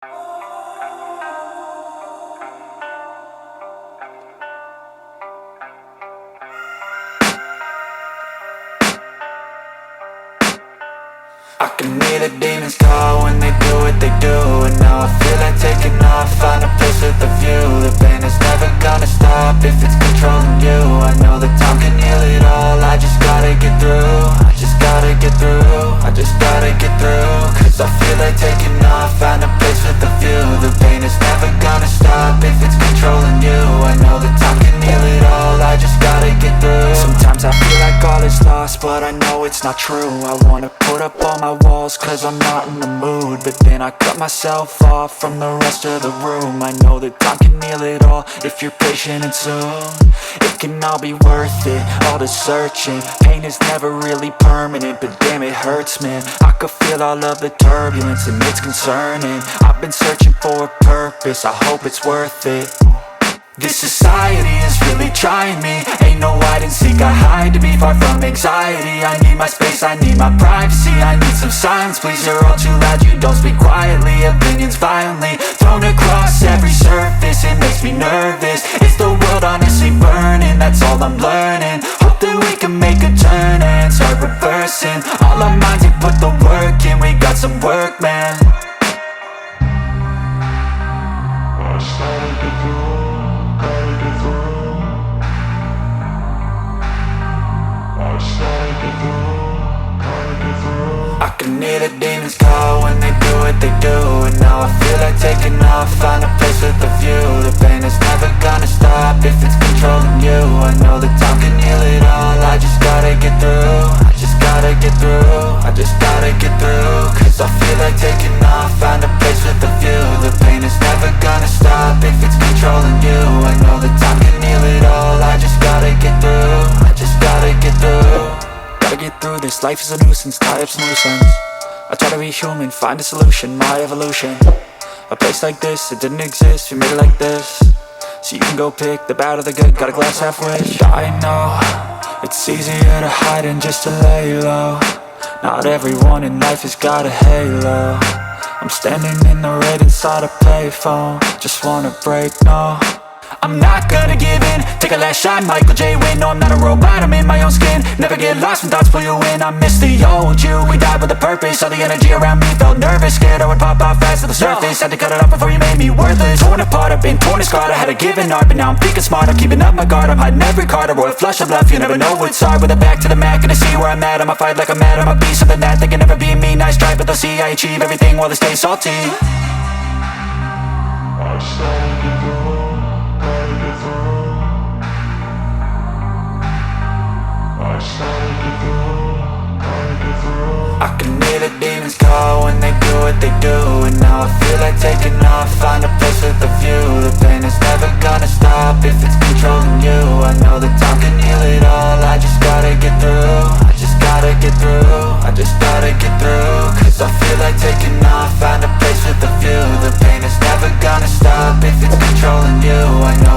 I can hear the demons call when they do what they do. And now I feel like taking off, find a place with a view. The pain is never gonna stop if it's controlling you. I know that time can heal it all, I just gotta get through. I just gotta get through, I just gotta get through. Cause I feel like taking off, find a place with a view. The pain is never gonna stop if it's controlling you. I know that time can heal it all, I just gotta get through. Sometimes I feel like all is lost, but I know it's not true. I wanna put up all my walls cause I'm not in the mood, but then I cut myself off from the rest of the room. I know that time can heal it all if you're patient and soon it can all be worth it, all the searching. Pain is never really permanent, but damn it hurts, man. I could feel all of the turbulence and it's concerning. I've been searching for a purpose, I hope it's worth it. This society is really trying me. Ain't no hide and seek, I hide to be far from anxiety. I need my space, I need my privacy. I need some silence, please, you're all too loud. You don't speak quietly, opinions violently thrown across every surface. It makes me nervous, is the world honestly burning? That's all I'm learning. Hope that we can make a turn and start reversing. All our minds, we put the work in, we got some work, man. I can hear the demons call when they do what they do. And now I feel like taking off, find a place with a view. The pain is never gonna stop if it's controlling you. I know that time can heal it all, I just gotta get through. I just gotta get through, I just gotta get through. Cause I feel like taking off, find a place with a view. The pain is never gonna stop if it's controlling you. I know that time can heal it all, I just gotta get through. I just gotta get through. Gotta get through this, life is a nuisance, tie up some loose ends. I try to be human, find a solution, my evolution. A place like this, it didn't exist, we made it like this. So you can go pick the bad or the good, got a glass half wish. I know, it's easier to hide than just to lay low. Not everyone in life has got a halo. I'm standing in the red inside a payphone, just wanna break, no. I'm not gonna give in, take a last shot, Michael J. Win. No, I'm not a robot, I'm in my own skin. Never get lost when thoughts pull you in. I miss the old you, we died with a purpose. All the energy around me felt nervous, scared I would pop off fast to the surface. Had to cut it off before you made me worthless. Torn apart, I've been torn and scarred. I had a given art, but now I'm thinking smart. I'm keeping up my guard, I'm hiding every card. A royal flush of love, you never know what's hard. With a back to the mat, gonna see where I'm at. I'ma fight like I'm mad, I'ma be something that they can never be me. Nice try, but they'll see I achieve everything while they stay salty. I can hear the demons call when they do what they do. And now I feel like taking off, find a place with a view. The pain is never gonna stop if it's controlling you. I know that time can heal it all, I just gotta get through. I just gotta get through, I just gotta get through. Cause I feel like taking off, find a place with a view. The pain is never gonna stop if it's controlling you. I know